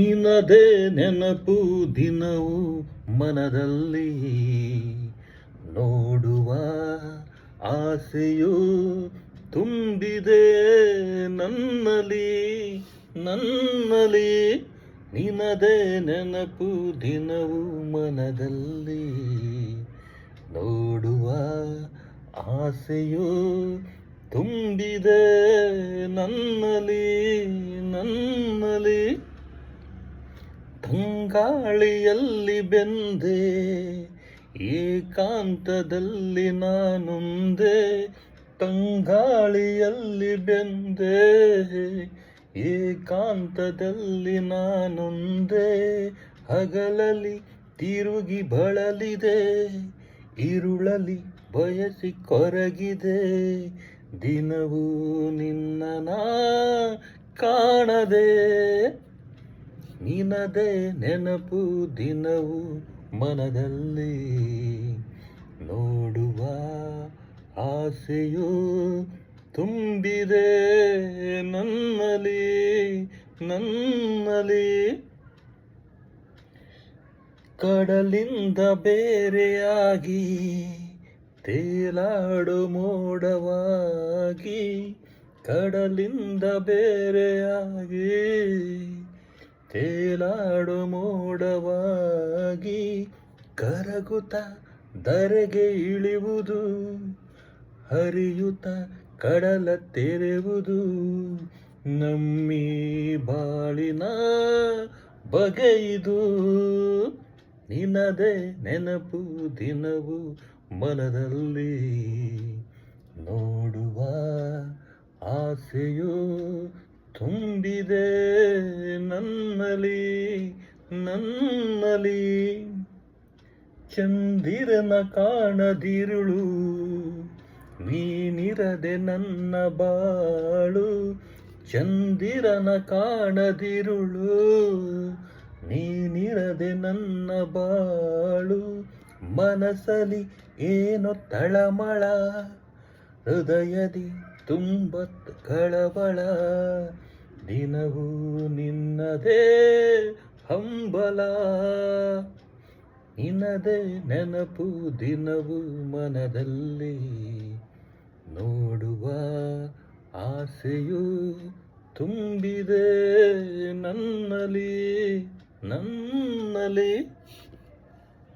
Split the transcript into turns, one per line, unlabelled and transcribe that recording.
ನಿನದೇ ನೆನಪು ದಿನವೂ ಮನದಲ್ಲಿ ನೋಡುವ ಆಸೆಯು ತುಂಬಿದೆ ನನ್ನಲ್ಲಿ ನಿನದೇ ನೆನಪು ದಿನವೂ ಮನದಲ್ಲಿ ನೋಡುವ ಆಸೆಯು ತುಂಬಿದೆ ನನ್ನಲ್ಲಿ ತಂಗಾಳಿಯಲ್ಲಿ ಬೆಂದೆ ಏಕಾಂತದಲ್ಲಿ ನಾನೊಂದೇ ತಂಗಾಳಿಯಲ್ಲಿ ಬೆಂದೆ ಏಕಾಂತದಲ್ಲಿ ನಾನೊಂದೇ ಹಗಲಲ್ಲಿ ತಿರುಗಿ ಬಳಲಿದೆ ಇರುಳಲಿ ಬಯಸಿ ಕೊರಗಿದೆ ದಿನವೂ ನಿನ್ನ ಕಾಣದೆ ನಿನದೇ ನೆನಪು ದಿನವೂ ಮನದಲ್ಲಿ ನೋಡುವ ಆಸೆಯು ತುಂಬಿದೆ ನನ್ನಲ್ಲಿ ಕಡಲಿಂದ ಬೇರೆಯಾಗಿ ತೇಲಾಡು ಮೋಡವಾಗಿ ಕಡಲಿಂದ ಬೇರೆಯಾಗಿ ತೇಲಾಡು ಮೋಡವಾಗಿ ಕರಗುತ್ತ ಧರೆಗೆ ಇಳಿಯುವುದು ಹರಿಯುತ್ತ ಕಡಲ ತೆರೆಯುವುದು ನಮ್ಮಿ ಬಾಳಿನ ಬಗೆಯಿದು ನಿನದೇ ನೆನಪು ದಿನವೂ ಮನದಲ್ಲಿ ನೋಡುವ ಆಸೆಯು ತುಂಬಿದೆ ನನ್ನಲ್ಲಿ ಚಂದಿರನ ಕಾಣದಿರುಳು ನೀನಿರದೆ ನನ್ನ ಬಾಳು ಚಂದಿರನ ಕಾಣದಿರುಳು ನೀನಿರದೆ ನನ್ನ ಬಾಳು ಮನಸಲಿ ಏನೋ ತಳಮಳ ಹೃದಯದಿ ತುಂಬ ಕಳವಳ ದಿನವೂ ನಿನ್ನದೇ ಹಂಬಲ ನಿನದೇ ನೆನಪು ದಿನವೂ ಮನದಲ್ಲಿ ನೋಡುವ ಆಸೆಯು ತುಂಬಿದೆ ನನ್ನಲ್ಲಿ